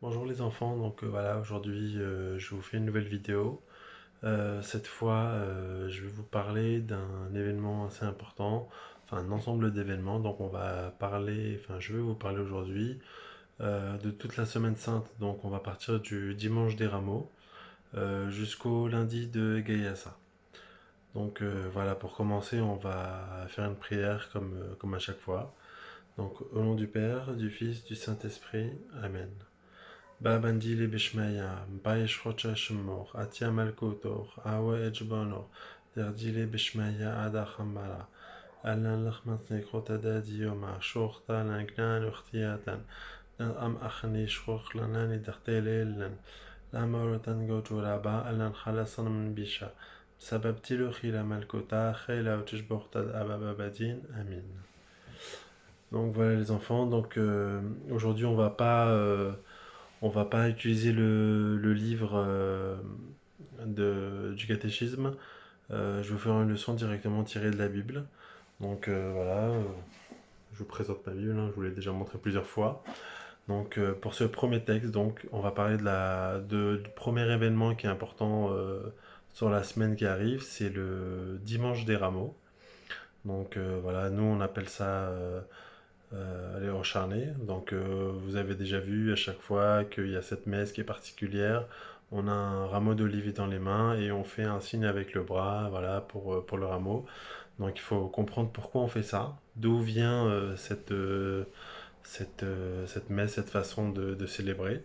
Bonjour les enfants, voilà, aujourd'hui je vous fais une nouvelle vidéo. Cette fois, je vais vous parler d'un événement assez important, enfin un ensemble d'événements. Donc on va parler, enfin je vais vous parler aujourd'hui de toute la semaine sainte. Donc on va partir du dimanche des Rameaux jusqu'au lundi de Gayassa. Voilà, pour commencer, on va faire une prière comme à chaque fois. Donc au nom du Père, du Fils, du Saint-Esprit, Amen. Babandili Bishmaya, Bayesh Rocha Shemor, Atia Malkotor, Awe Ejbanor, Derdili Bishmaya Adachamala, Alan Lachmat Nekrotada Dioma, Shorta Langnan Urtiatan, Am Achni Shroch Lanani Dartelelen, Lamorotan Gojuraba, Alan Khalasan Mbisha, Sababtilu Khila Malkota, Khela Utishbortad Abababadin, Amin. Donc voilà les enfants, aujourd'hui on va pas utiliser le livre du catéchisme. Je vais vous faire une leçon directement tirée de la Bible. Voilà, je vous présente ma Bible, hein, je vous l'ai déjà montré plusieurs fois. Pour ce premier texte, on va parler du premier événement qui est important sur la semaine qui arrive, c'est le dimanche des Rameaux. Voilà, nous on appelle ça les recharnés. Vous avez déjà vu à chaque fois qu'il y a cette messe qui est particulière. On a un rameau d'olivier dans les mains et on fait un signe avec le bras, voilà, pour le rameau. Donc il faut comprendre pourquoi on fait ça, d'où vient cette messe, cette façon de célébrer.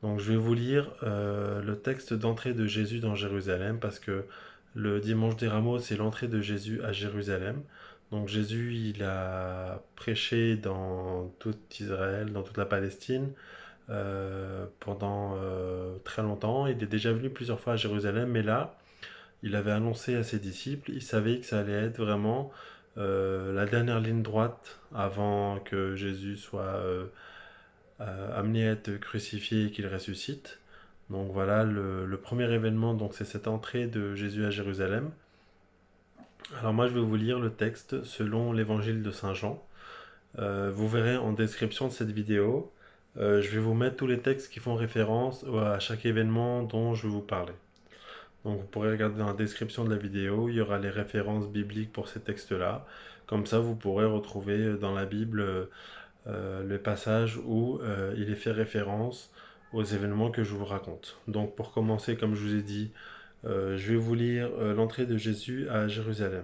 Donc je vais vous lire le texte d'entrée de Jésus dans Jérusalem parce que le dimanche des rameaux, c'est l'entrée de Jésus à Jérusalem. Donc Jésus, il a prêché dans tout Israël, dans toute la Palestine, pendant très longtemps. Il est déjà venu plusieurs fois à Jérusalem, mais là, il avait annoncé à ses disciples, il savait que ça allait être vraiment la dernière ligne droite avant que Jésus soit amené à être crucifié et qu'il ressuscite. Donc voilà, le premier événement, donc c'est cette entrée de Jésus à Jérusalem. Alors moi je vais vous lire le texte selon l'évangile de Saint Jean. Vous verrez en description de cette vidéo, je vais vous mettre tous les textes qui font référence à chaque événement dont je vais vous parler. Donc vous pourrez regarder dans la description de la vidéo, il y aura les références bibliques pour ces textes-là. Comme ça vous pourrez retrouver dans la Bible le passage où il est fait référence aux événements que je vous raconte. Donc pour commencer, comme je vous ai dit, je vais vous lire l'entrée de Jésus à Jérusalem.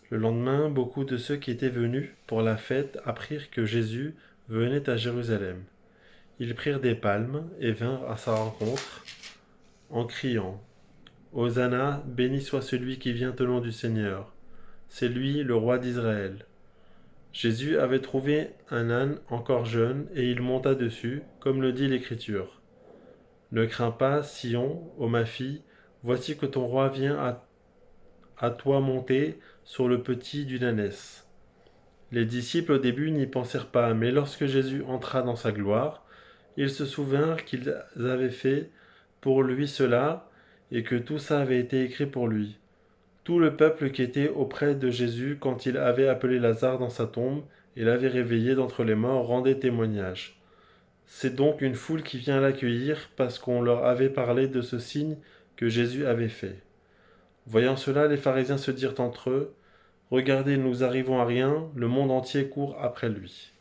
Le lendemain, beaucoup de ceux qui étaient venus pour la fête apprirent que Jésus venait à Jérusalem. Ils prirent des palmes et vinrent à sa rencontre en criant Hosanna, béni soit celui qui vient au nom du Seigneur. C'est lui le roi d'Israël. Jésus avait trouvé un âne encore jeune et il monta dessus, comme le dit l'Écriture. Ne crains pas, Sion, ô ma fille, voici que ton roi vient à toi monter sur le petit d'une ânesse. Les disciples au début n'y pensèrent pas, mais lorsque Jésus entra dans sa gloire, ils se souvinrent qu'ils avaient fait pour lui cela et que tout ça avait été écrit pour lui. Tout le peuple qui était auprès de Jésus quand il avait appelé Lazare dans sa tombe et l'avait réveillé d'entre les morts rendait témoignage. C'est donc une foule qui vient l'accueillir parce qu'on leur avait parlé de ce signe que Jésus avait fait. Voyant cela, les pharisiens se dirent entre eux, Regardez, nous arrivons à rien, le monde entier court après lui.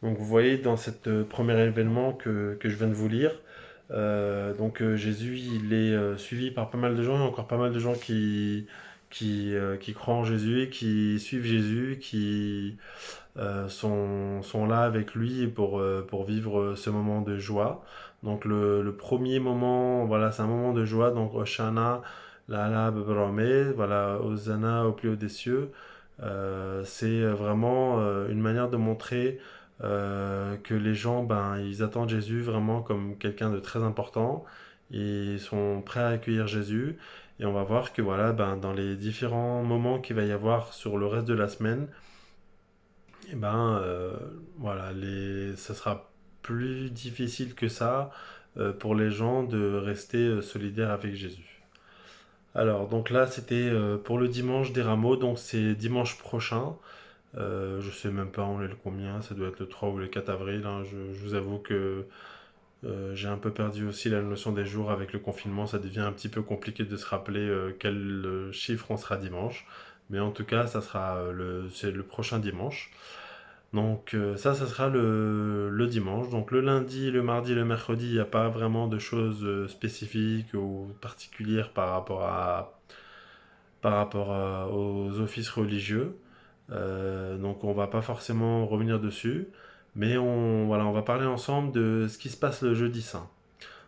Donc vous voyez dans cet premier événement que je viens de vous lire, Jésus il est suivi par pas mal de gens, il y a encore pas mal de gens qui croient en Jésus, qui suivent Jésus, qui sont là avec lui pour vivre ce moment de joie. Donc le premier moment, voilà, c'est un moment de joie, donc Hoshana, Lala, Bebrame, voilà, Hosanna au plus haut des cieux. C'est vraiment une manière de montrer que les gens, ben, ils attendent Jésus vraiment comme quelqu'un de très important. Ils sont prêts à accueillir Jésus. Et on va voir que voilà, ben, dans les différents moments qu'il va y avoir sur le reste de la semaine, et ben voilà, ça sera plus difficile que ça pour les gens de rester solidaires avec Jésus. Alors, donc là, c'était pour le dimanche des rameaux, donc c'est dimanche prochain. Je sais même pas on est le combien, ça doit être le 3 ou le 4 avril, hein. Je vous avoue que J'ai un peu perdu aussi la notion des jours avec le confinement, ça devient un petit peu compliqué de se rappeler quel chiffre on sera dimanche. Mais en tout cas, c'est le prochain dimanche. Donc ça sera le dimanche. Donc le lundi, le mardi, le mercredi, il n'y a pas vraiment de choses spécifiques ou particulières aux offices religieux. Donc on va pas forcément revenir dessus. Mais voilà, on va parler ensemble de ce qui se passe le jeudi saint.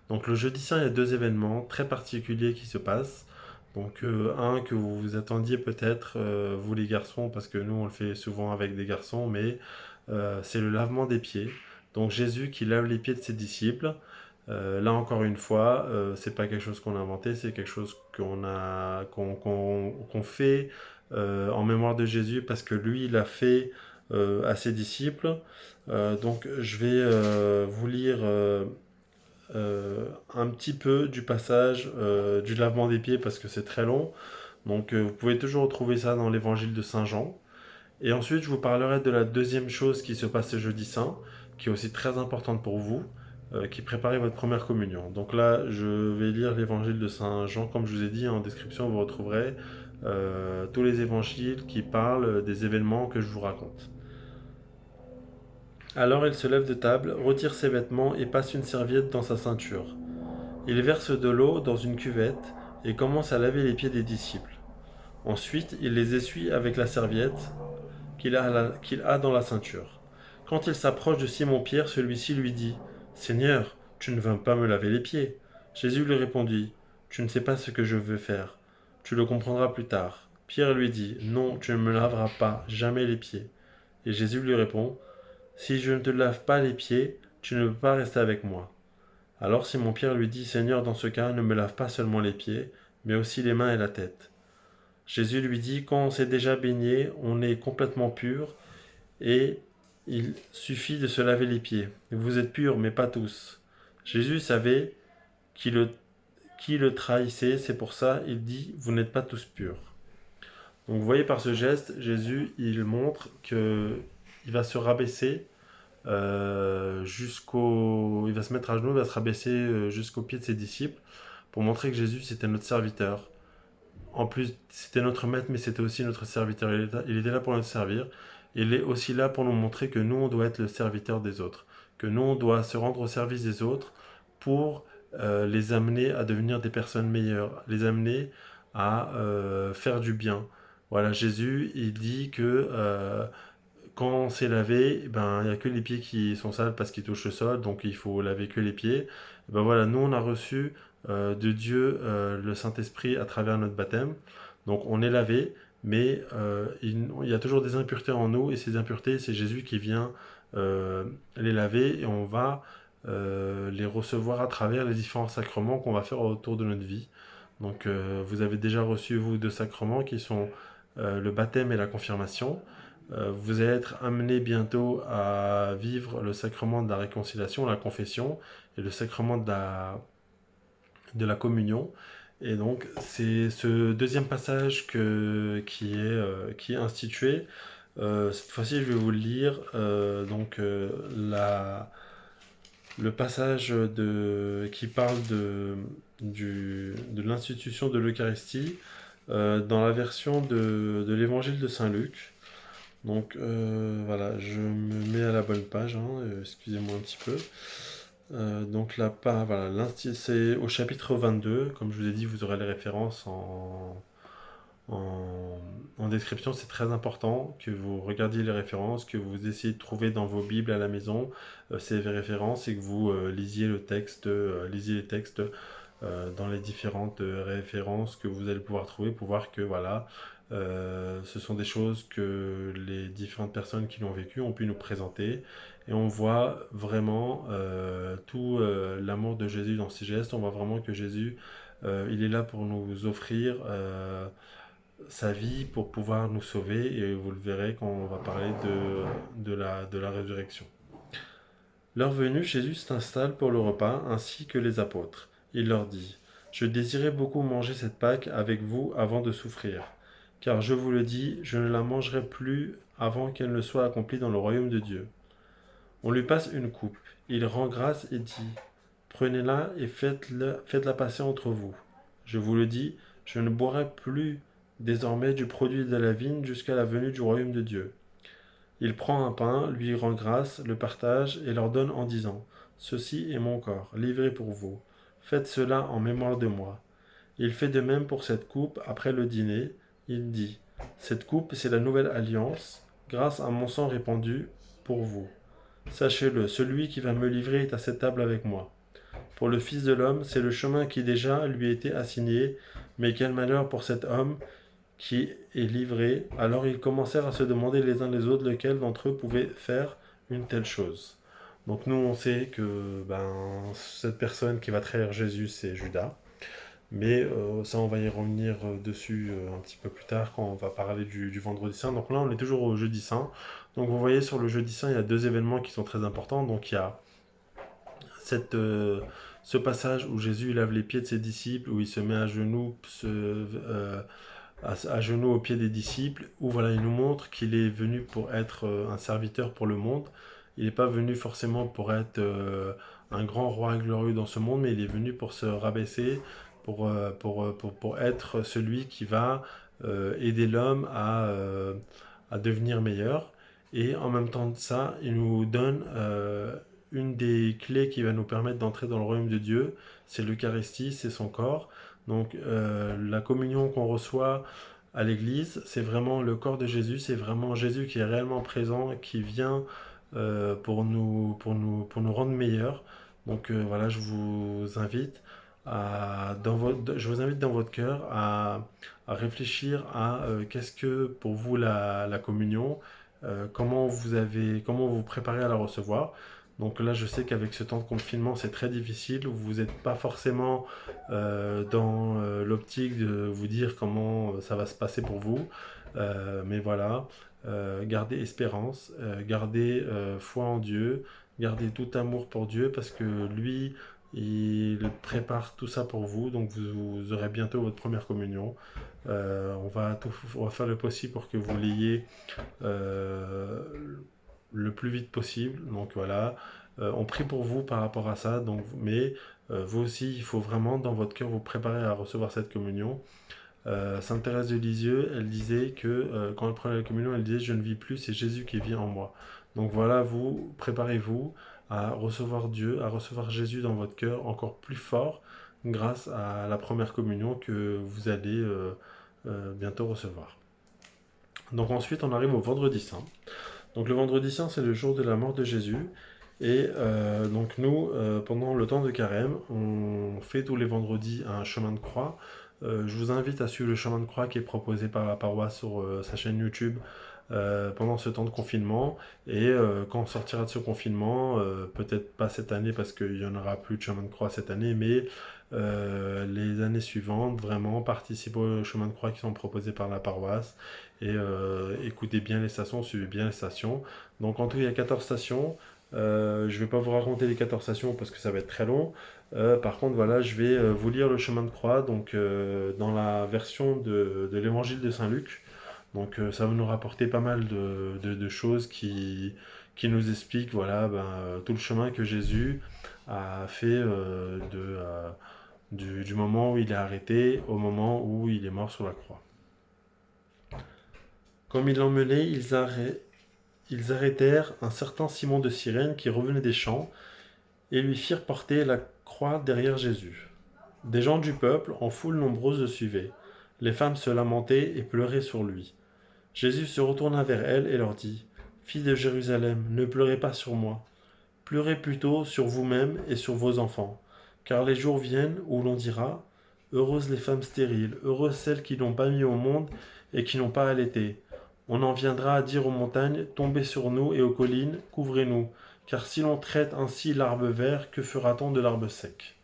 Donc le jeudi saint, il y a deux événements très particuliers qui se passent. Donc un que vous vous attendiez peut-être, vous les garçons, parce que nous on le fait souvent avec des garçons, mais c'est le lavement des pieds. Donc Jésus qui lave les pieds de ses disciples. Là encore une fois, c'est pas quelque chose qu'on a inventé, c'est quelque chose qu'on fait en mémoire de Jésus parce que lui il l'a fait à ses disciples. Donc je vais vous lire un petit peu du passage du lavement des pieds parce que c'est très long. Donc vous pouvez toujours retrouver ça dans l'évangile de Saint Jean. Et ensuite, je vous parlerai de la deuxième chose qui se passe ce jeudi saint, qui est aussi très importante pour vous, qui préparez votre première communion. Donc là, je vais lire l'évangile de Saint Jean. Comme je vous ai dit, en description, vous retrouverez tous les évangiles qui parlent des événements que je vous raconte. Alors il se lève de table, retire ses vêtements et passe une serviette dans sa ceinture. Il verse de l'eau dans une cuvette et commence à laver les pieds des disciples. Ensuite, il les essuie avec la serviette qu'il a dans la ceinture. Quand il s'approche de Simon-Pierre, celui-ci lui dit : « Seigneur, tu ne vas pas me laver les pieds. » Jésus lui répondit : « Tu ne sais pas ce que je veux faire. Tu le comprendras plus tard. » Pierre lui dit : « Non, tu ne me laveras pas jamais les pieds. » Et Jésus lui répond : « Si je ne te lave pas les pieds, tu ne peux pas rester avec moi. » Alors Simon-Pierre lui dit : « Seigneur, dans ce cas, ne me lave pas seulement les pieds, mais aussi les mains et la tête. » Jésus lui dit : « Quand on s'est déjà baigné, on est complètement pur, et il suffit de se laver les pieds. Vous êtes purs, mais pas tous. » Jésus savait qui le trahissait, c'est pour ça il dit : « Vous n'êtes pas tous purs. » Donc vous voyez par ce geste, Jésus, il montre que il va se rabaisser il va se mettre à genoux, il va se rabaisser jusqu'aux pieds de ses disciples pour montrer que Jésus c'était notre serviteur. En plus, c'était notre maître, mais c'était aussi notre serviteur. Il était là pour nous servir. Il est aussi là pour nous montrer que nous, on doit être le serviteur des autres. Que nous, on doit se rendre au service des autres pour les amener à devenir des personnes meilleures, les amener à faire du bien. Voilà, Jésus, il dit que quand on s'est lavé, ben, il n'y a que les pieds qui sont sales parce qu'ils touchent le sol, donc il faut laver que les pieds. Ben voilà, nous on a reçu de Dieu le Saint-Esprit à travers notre baptême, donc on est lavé, mais il y a toujours des impuretés en nous, et ces impuretés, c'est Jésus qui vient les laver, et on va les recevoir à travers les différents sacrements qu'on va faire autour de notre vie. Donc vous avez déjà reçu, vous, deux sacrements qui sont le baptême et la confirmation. Vous allez être amené bientôt à vivre le sacrement de la réconciliation, la confession, et le sacrement de la communion. Et donc, c'est ce deuxième passage qui est institué. Cette fois-ci, je vais vous le lire. Le passage qui parle de l'institution de l'Eucharistie dans la version de l'évangile de Saint Luc. Donc voilà, je me mets à la bonne page, hein, excusez-moi un petit peu. Donc là, voilà, c'est au chapitre 22, comme je vous ai dit, vous aurez les références en, en description. C'est très important que vous regardiez les références, que vous essayez de trouver dans vos Bibles à la maison ces références, et que vous lisiez lisiez les textes dans les différentes références que vous allez pouvoir trouver pour voir que voilà, ce sont des choses que les différentes personnes qui l'ont vécu ont pu nous présenter, et on voit vraiment tout l'amour de Jésus dans ces gestes. On voit vraiment que Jésus, il est là pour nous offrir sa vie pour pouvoir nous sauver, et vous le verrez quand on va parler de la résurrection. L'heure venue, Jésus s'installe pour le repas, ainsi que les apôtres. Il leur dit : « Je désirais beaucoup manger cette Pâque avec vous avant de souffrir. Car je vous le dis, je ne la mangerai plus avant qu'elle ne soit accomplie dans le royaume de Dieu. » On lui passe une coupe. Il rend grâce et dit : Prenez-la et faites-la passer entre vous. Je vous le dis, je ne boirai plus désormais du produit de la vigne jusqu'à la venue du royaume de Dieu. Il prend un pain, lui rend grâce, le partage et leur donne en disant, ceci est mon corps, livré pour vous. Faites cela en mémoire de moi. Il fait de même pour cette coupe après le dîner. Il dit, cette coupe, c'est la nouvelle alliance, grâce à mon sang répandu pour vous. Sachez-le, celui qui va me livrer est à cette table avec moi. Pour le Fils de l'homme, c'est le chemin qui déjà lui était assigné, mais quel malheur pour cet homme qui est livré. Alors ils commencèrent à se demander les uns les autres lequel d'entre eux pouvait faire une telle chose. Donc nous on sait que cette personne qui va trahir Jésus c'est Judas. Mais ça, on va y revenir dessus un petit peu plus tard quand on va parler du vendredi saint. Donc là, on est toujours au jeudi saint. Donc vous voyez, sur le jeudi saint, il y a deux événements qui sont très importants. Donc il y a cette, ce passage où Jésus lave les pieds de ses disciples, où il se met à genoux, à genoux aux pieds des disciples, où voilà, il nous montre qu'il est venu pour être un serviteur pour le monde. Il n'est pas venu forcément pour être un grand roi glorieux dans ce monde, mais il est venu pour se rabaisser, pour être celui qui va aider l'homme à devenir meilleur. Et en même temps de ça, il nous donne une des clés qui va nous permettre d'entrer dans le royaume de Dieu, c'est l'Eucharistie, c'est son corps. Donc la communion qu'on reçoit à l'église, c'est vraiment le corps de Jésus, c'est vraiment Jésus qui est réellement présent, qui vient pour nous rendre meilleurs. Donc voilà, je vous invite dans votre cœur à réfléchir à qu'est-ce que pour vous la communion, comment vous vous préparez à la recevoir. Donc là, je sais qu'avec ce temps de confinement, c'est très difficile. Vous n'êtes pas forcément dans l'optique de vous dire comment ça va se passer pour vous. Mais voilà, gardez espérance, gardez foi en Dieu, gardez tout amour pour Dieu parce que lui, il prépare tout ça pour vous. Donc vous aurez bientôt votre première communion. On va faire le possible pour que vous l'ayez euh, le plus vite possible. Donc voilà, on prie pour vous par rapport à ça. Donc, mais vous aussi, il faut vraiment dans votre cœur vous préparer à recevoir cette communion. Sainte Thérèse de Lisieux, elle disait que quand elle prenait la communion, elle disait je ne vis plus, c'est Jésus qui vit en moi. Donc voilà, vous préparez-vous à recevoir Dieu, à recevoir Jésus dans votre cœur encore plus fort grâce à la première communion que vous allez bientôt recevoir. Donc ensuite, on arrive au vendredi saint. Donc le vendredi saint, c'est le jour de la mort de Jésus. Et donc nous, pendant le temps de carême, on fait tous les vendredis un chemin de croix. Je vous invite à suivre le chemin de croix qui est proposé par la paroisse sur sa chaîne YouTube pendant ce temps de confinement. Et quand on sortira de ce confinement, peut-être pas cette année parce qu'il n'y en aura plus de chemin de croix cette année, mais les années suivantes, vraiment participer aux chemins de croix qui sont proposés par la paroisse et écoutez bien les stations, suivez bien les stations. Donc en tout, il y a 14 stations. Je ne vais pas vous raconter les 14 stations parce que ça va être très long. Par contre, voilà, je vais vous lire le chemin de croix donc, dans la version de l'évangile de Saint Luc. Donc ça va nous rapporter pas mal de choses qui nous expliquent voilà, tout le chemin que Jésus a fait du moment où il est arrêté au moment où il est mort sur la croix. Comme ils l'emmenaient, ils arrêtèrent un certain Simon de Cyrène qui revenait des champs et lui firent porter la croix derrière Jésus. Des gens du peuple, en foule nombreuse, le suivaient. Les femmes se lamentaient et pleuraient sur lui. Jésus se retourna vers elles et leur dit, Filles de Jérusalem, ne pleurez pas sur moi. Pleurez plutôt sur vous-mêmes et sur vos enfants. Car les jours viennent où l'on dira, Heureuses les femmes stériles, heureuses celles qui n'ont pas mis au monde et qui n'ont pas allaité. On en viendra à dire aux montagnes, Tombez sur nous, et aux collines, couvrez-nous. Car si l'on traite ainsi l'arbre vert, que fera-t-on de l'arbre sec?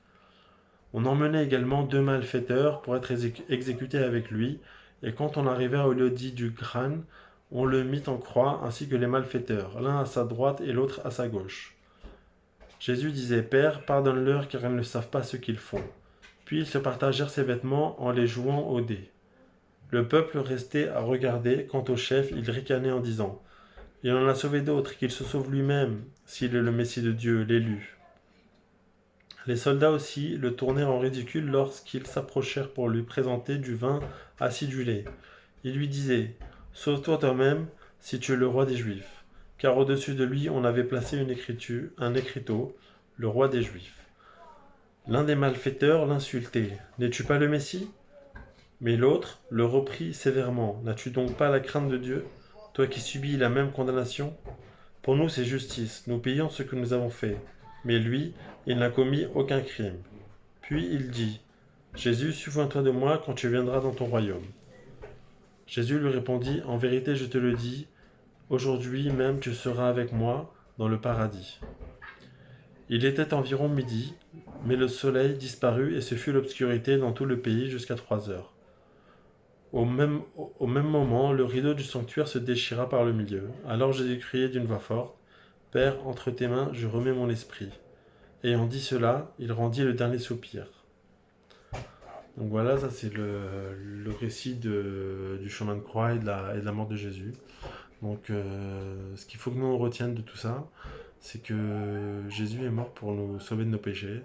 On emmenait également deux malfaiteurs pour être exécutés avec lui, et quand on arriva au lieu dit du crâne, on le mit en croix, ainsi que les malfaiteurs, l'un à sa droite et l'autre à sa gauche. Jésus disait, Père, pardonne-leur car ils ne savent pas ce qu'ils font. Puis ils se partagèrent ses vêtements en les jouant aux dés. Le peuple restait à regarder, quant au chef, il ricanait en disant, Il en a sauvé d'autres, qu'il se sauve lui-même, s'il est le Messie de Dieu, l'élu. Les soldats aussi le tournèrent en ridicule lorsqu'ils s'approchèrent pour lui présenter du vin acidulé. Ils lui disaient: Sauve-toi toi-même, si tu es le roi des Juifs. Car au-dessus de lui on avait placé un écriteau, le roi des Juifs. L'un des malfaiteurs l'insultait: N'es-tu pas le Messie? Mais l'autre le reprit sévèrement: N'as-tu donc pas la crainte de Dieu, toi qui subis la même condamnation? Pour nous c'est justice, nous payons ce que nous avons fait. Mais lui, il n'a commis aucun crime. Puis il dit: Jésus, souviens-toi de moi quand tu viendras dans ton royaume. Jésus lui répondit: En vérité, je te le dis, aujourd'hui même tu seras avec moi dans le paradis. Il était environ midi, mais le soleil disparut et ce fut l'obscurité dans tout le pays jusqu'à 3 heures. Au même moment, le rideau du sanctuaire se déchira par le milieu. Alors Jésus criait d'une voix forte: Père, entre tes mains, je remets mon esprit. Ayant dit cela, il rendit le dernier soupir. Donc voilà, ça c'est le récit du chemin de croix et de la mort de Jésus. Donc ce qu'il faut que nous on retienne de tout ça, c'est que Jésus est mort pour nous sauver de nos péchés.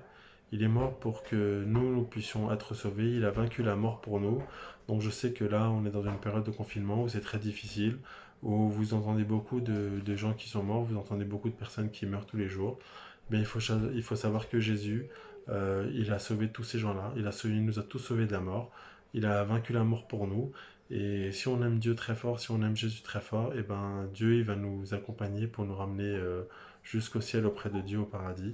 Il est mort pour que nous puissions être sauvés. Il a vaincu la mort pour nous. Donc je sais que là, on est dans une période de confinement où c'est très difficile, où vous entendez beaucoup de gens qui sont morts, vous entendez beaucoup de personnes qui meurent tous les jours. Mais il faut savoir que Jésus, il a sauvé tous ces gens-là. Il nous a tous sauvés de la mort. Il a vaincu la mort pour nous. Et si on aime Dieu très fort, si on aime Jésus très fort, et ben Dieu il va nous accompagner pour nous ramener jusqu'au ciel auprès de Dieu au paradis.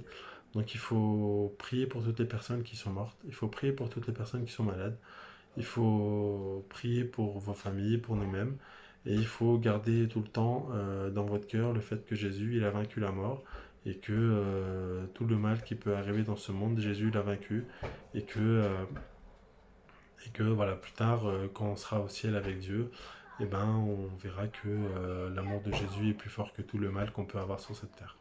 Donc il faut prier pour toutes les personnes qui sont mortes, il faut prier pour toutes les personnes qui sont malades, il faut prier pour vos familles, pour nous-mêmes, et il faut garder tout le temps dans votre cœur le fait que Jésus il a vaincu la mort et que tout le mal qui peut arriver dans ce monde, Jésus l'a vaincu et que voilà, plus tard, quand on sera au ciel avec Dieu, eh ben, on verra que l'amour de Jésus est plus fort que tout le mal qu'on peut avoir sur cette terre.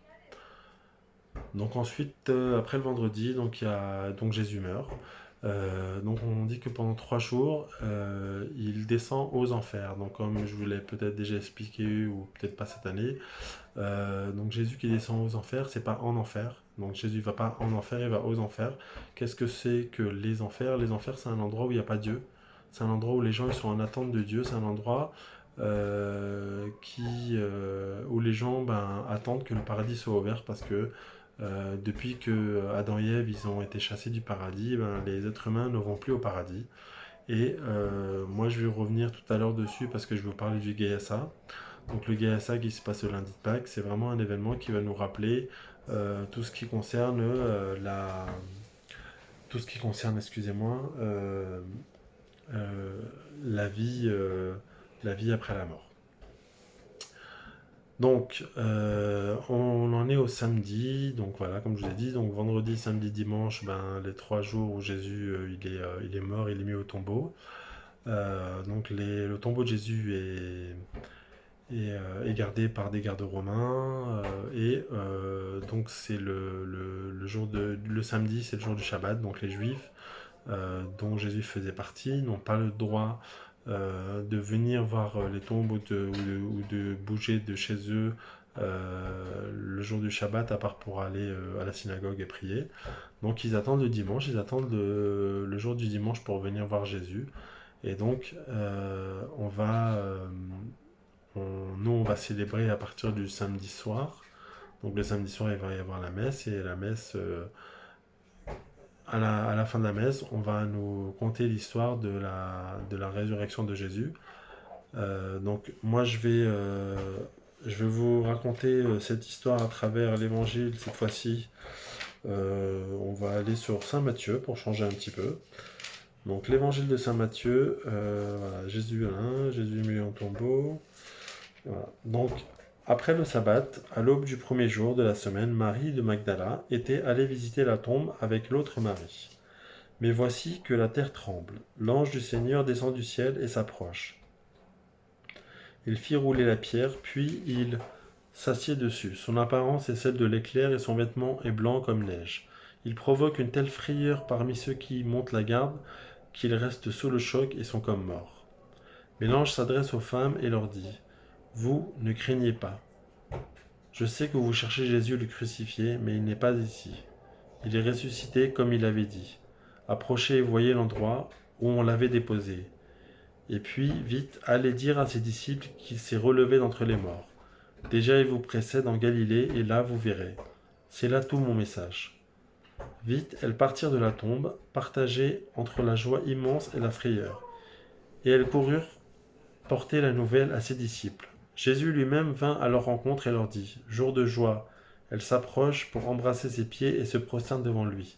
Donc ensuite, après le vendredi, donc Jésus meurt. Donc on dit que pendant 3 jours, il descend aux enfers. Donc comme je vous l'ai peut-être déjà expliqué, ou peut-être pas cette année, donc Jésus qui descend aux enfers, c'est pas en enfer. Donc Jésus va pas en enfer, il va aux enfers. Qu'est-ce que c'est que les enfers? Les enfers, c'est un endroit où il n'y a pas Dieu. C'est un endroit où les gens ils sont en attente de Dieu. C'est un endroit où les gens attendent que le paradis soit ouvert parce que depuis que Adam et Ève ils ont été chassés du paradis, les êtres humains ne vont plus au paradis. Et moi je vais revenir tout à l'heure dessus parce que je vais vous parler du Gayassa. Donc le Gayassa qui se passe le lundi de Pâques, c'est vraiment un événement qui va nous rappeler tout ce qui concerne tout ce qui concerne, excusez-moi, euh, la vie, euh, la vie après la mort. Donc, on en est au samedi. Donc voilà, comme je vous ai dit, donc vendredi, samedi, dimanche, les 3 jours où Jésus il est mort, il est mis au tombeau. Donc le tombeau de Jésus est gardé par des gardes romains. Et donc c'est le samedi, c'est le jour du Shabbat. Donc les Juifs dont Jésus faisait partie n'ont pas le droit de venir voir les tombes ou de bouger de chez eux le jour du Shabbat à part pour aller à la synagogue et prier. Donc ils attendent le dimanche, ils attendent le jour du dimanche pour venir voir Jésus. Et donc nous on va célébrer à partir du samedi soir. Donc le samedi soir il va y avoir la messe et la messe à la fin de la messe, on va nous conter l'histoire de la résurrection de Jésus. Donc moi je vais vous raconter cette histoire à travers l'évangile cette fois-ci. On va aller sur Saint Matthieu pour changer un petit peu. Donc l'évangile de Saint Matthieu, voilà, Jésus Jésus mis en tombeau. Voilà. Donc après le sabbat, à l'aube du premier jour de la semaine, Marie de Magdala était allée visiter la tombe avec l'autre Marie. Mais voici que la terre tremble. L'ange du Seigneur descend du ciel et s'approche. Il fit rouler la pierre, puis il s'assied dessus. Son apparence est celle de l'éclair et son vêtement est blanc comme neige. Il provoque une telle frayeur parmi ceux qui montent la garde qu'ils restent sous le choc et sont comme morts. Mais l'ange s'adresse aux femmes et leur dit: Vous ne craignez pas. Je sais que vous cherchez Jésus le crucifié, mais il n'est pas ici. Il est ressuscité comme il avait dit. Approchez et voyez l'endroit où on l'avait déposé. Et puis, vite, allez dire à ses disciples qu'il s'est relevé d'entre les morts. Déjà, il vous précède en Galilée, et là, vous verrez. C'est là tout mon message. Vite, elles partirent de la tombe, partagées entre la joie immense et la frayeur. Et elles coururent porter la nouvelle à ses disciples. Jésus lui-même vint à leur rencontre et leur dit, jour de joie. Elles s'approchent pour embrasser ses pieds et se prosternent devant lui.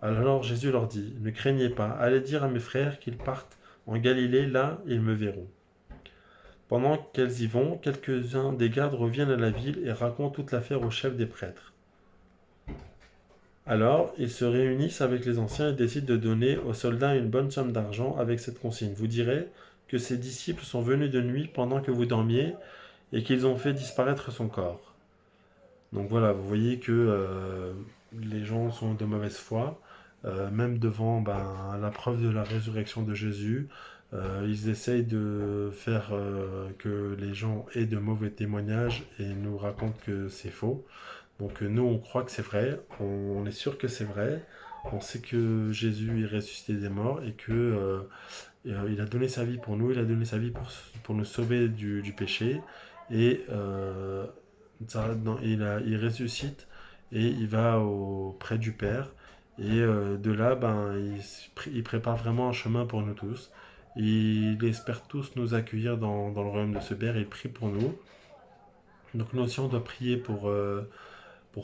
Alors Jésus leur dit, ne craignez pas, allez dire à mes frères qu'ils partent en Galilée, là ils me verront. Pendant qu'elles y vont, quelques-uns des gardes reviennent à la ville et racontent toute l'affaire au chef des prêtres. Alors, ils se réunissent avec les anciens et décident de donner aux soldats une bonne somme d'argent avec cette consigne. Vous direz que ses disciples sont venus de nuit pendant que vous dormiez et qu'ils ont fait disparaître son corps. Donc voilà, vous voyez que les gens sont de mauvaise foi, même devant la preuve de la résurrection de Jésus. Ils essayent de faire que les gens aient de mauvais témoignages et nous racontent que c'est faux. Donc nous, on croit que c'est vrai, on est sûr que c'est vrai, on sait que Jésus est ressuscité des morts et que il a donné sa vie pour nous, il a donné sa vie pour nous sauver du péché et il ressuscite et il va auprès du Père et de là, il prépare vraiment un chemin pour nous tous. Il espère tous nous accueillir dans le royaume de ce Père, il prie pour nous. Donc nous aussi, on doit prier pour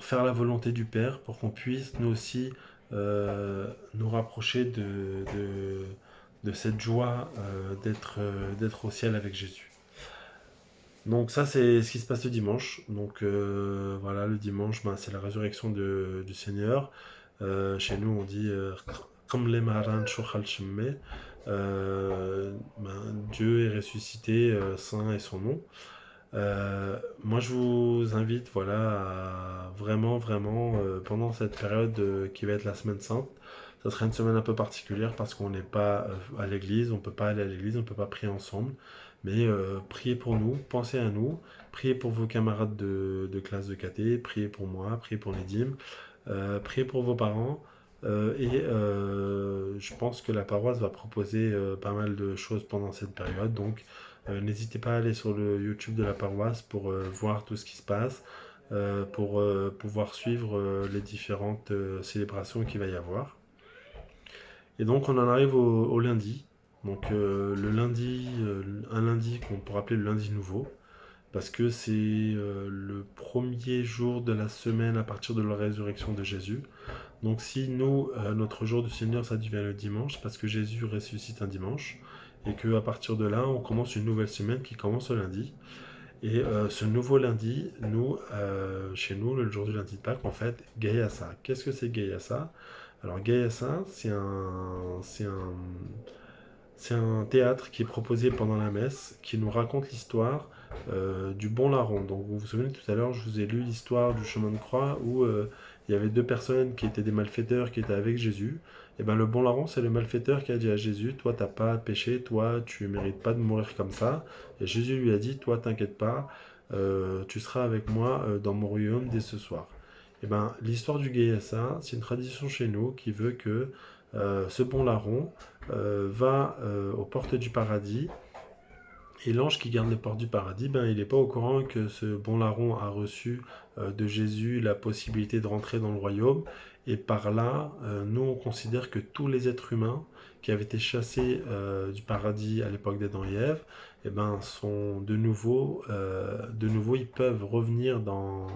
faire la volonté du Père, pour qu'on puisse nous aussi nous rapprocher de cette joie d'être au ciel avec Jésus. Donc ça c'est ce qui se passe le dimanche. Donc voilà, le dimanche, c'est la résurrection du Seigneur. Chez nous on dit Qamle Maharan Shokhal Shemme. Dieu est ressuscité, saint est son nom. Moi, je vous invite, voilà, à vraiment, vraiment, pendant cette période qui va être la semaine sainte, ça sera une semaine un peu particulière parce qu'on n'est pas à l'église, on peut pas aller à l'église, on peut pas prier ensemble, mais priez pour nous, pensez à nous, priez pour vos camarades de classe de caté, priez pour moi, priez pour les dîmes, priez pour vos parents. Je pense que la paroisse va proposer pas mal de choses pendant cette période, donc n'hésitez pas à aller sur le YouTube de la paroisse pour voir tout ce qui se passe, pour pouvoir suivre les différentes célébrations qu'il va y avoir. Et donc on en arrive au lundi. Donc le lundi, un lundi qu'on pourrait appeler le lundi nouveau, parce que c'est le premier jour de la semaine à partir de la résurrection de Jésus. Donc si nous, notre jour du Seigneur, ça devient le dimanche, parce que Jésus ressuscite un dimanche, et qu'à partir de là, on commence une nouvelle semaine qui commence le lundi. Et ce nouveau lundi, nous, chez nous, le jour du lundi de Pâques, en fait, Gayassa. Qu'est-ce que c'est Gayassa? Alors Gayassa, c'est un théâtre qui est proposé pendant la messe, qui nous raconte l'histoire du bon larron. Donc vous vous souvenez, tout à l'heure, je vous ai lu l'histoire du chemin de croix où il y avait deux personnes qui étaient des malfaiteurs qui étaient avec Jésus. Et bien le bon larron, c'est le malfaiteur qui a dit à Jésus, toi t'as pas péché, toi tu mérites pas de mourir comme ça. Et Jésus lui a dit, toi t'inquiète pas, tu seras avec moi dans mon royaume dès ce soir. Et ben l'histoire du Gayassa, c'est une tradition chez nous qui veut que ce bon larron va aux portes du paradis. Et l'ange qui garde les portes du paradis, il n'est pas au courant que ce bon larron a reçu de Jésus la possibilité de rentrer dans le royaume. Et par là, nous, on considère que tous les êtres humains qui avaient été chassés du paradis à l'époque d'Adam et Ève, sont de nouveau, ils peuvent revenir dans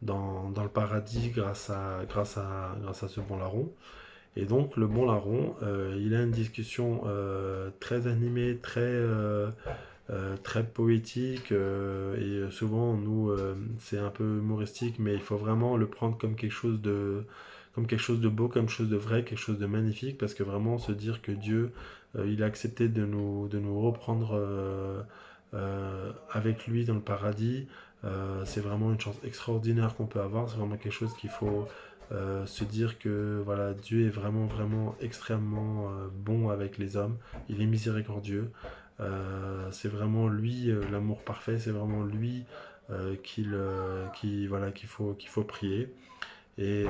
le paradis grâce à ce bon larron. Et donc, le bon larron, il a une discussion très animée, très poétique, et souvent, nous, c'est un peu humoristique, mais il faut vraiment le prendre comme quelque chose de beau, comme quelque chose de vrai, quelque chose de magnifique, parce que vraiment, se dire que Dieu, il a accepté de nous reprendre avec lui dans le paradis, c'est vraiment une chance extraordinaire qu'on peut avoir, c'est vraiment quelque chose qu'il faut se dire que voilà, Dieu est vraiment, vraiment extrêmement bon avec les hommes. Il est miséricordieux. C'est vraiment lui l'amour parfait. C'est vraiment lui voilà, qu'il faut prier. Et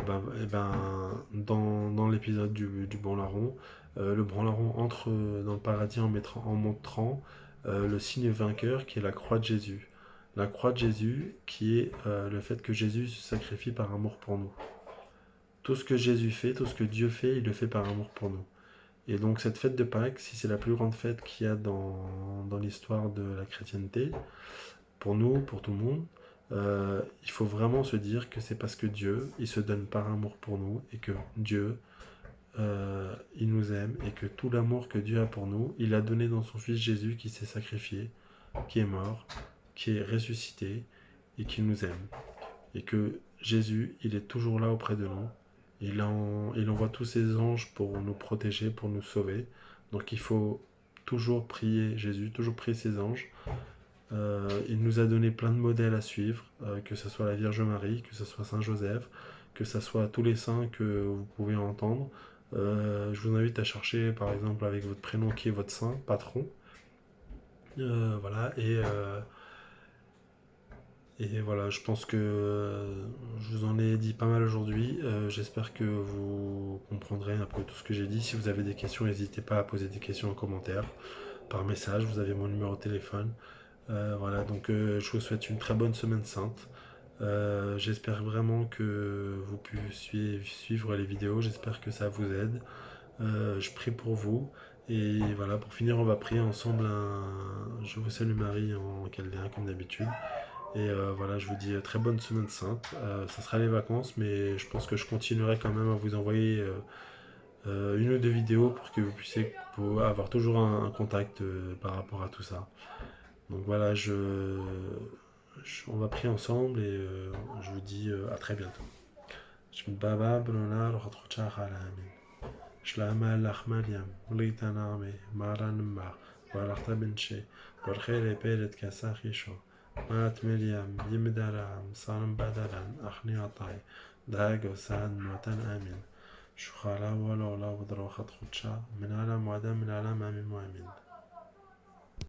ben, dans l'épisode du branle-bas-rond, le branle-bas-rond entre dans le paradis en montrant le signe vainqueur qui est la croix de Jésus. La croix de Jésus qui est le fait que Jésus se sacrifie par amour pour nous. Tout ce que Jésus fait, tout ce que Dieu fait, il le fait par amour pour nous. Et donc cette fête de Pâques, si c'est la plus grande fête qu'il y a dans l'histoire de la chrétienté, pour nous, pour tout le monde, il faut vraiment se dire que c'est parce que Dieu, il se donne par amour pour nous et que Dieu, il nous aime et que tout l'amour que Dieu a pour nous, il a donné dans son Fils Jésus qui s'est sacrifié, qui est mort, qui est ressuscité et qui nous aime. Et que Jésus, il est toujours là auprès de nous. Il envoie tous ses anges pour nous protéger, pour nous sauver. Donc il faut toujours prier Jésus, toujours prier ses anges. Il nous a donné plein de modèles à suivre, que ce soit la Vierge Marie, que ce soit Saint Joseph, que ce soit tous les saints que vous pouvez entendre. Je vous invite à chercher par exemple avec votre prénom qui est votre saint, patron. Voilà, et voilà, je pense que je vous en ai dit pas mal aujourd'hui. J'espère que vous comprendrez un peu tout ce que j'ai dit. Si vous avez des questions, n'hésitez pas à poser des questions en commentaire, par message. Vous avez mon numéro de téléphone. Voilà, donc je vous souhaite une très bonne semaine sainte. J'espère vraiment que vous puissiez suivre les vidéos. J'espère que ça vous aide. Je prie pour vous. Et voilà, pour finir, on va prier ensemble un Je vous salue Marie en chaldéen comme d'habitude. Et voilà, je vous dis très bonne semaine sainte. Ça sera les vacances, mais je pense que je continuerai quand même à vous envoyer une ou deux vidéos pour que vous puissiez avoir toujours un contact par rapport à tout ça. Donc voilà, on va prier ensemble et je vous dis à très bientôt. Baba Bruna Rotrocha Halamin. Shlama Lachmaliam, Litaname, Maranma, Warata Benche, Borgere Peret Kasachisho. مات مليام يمدالام صارم بدلان أخني عطاي داغو سان موتان آمين شخالا ولولا ودرو خط خدشا من علم وعدم من علم آمين مؤمن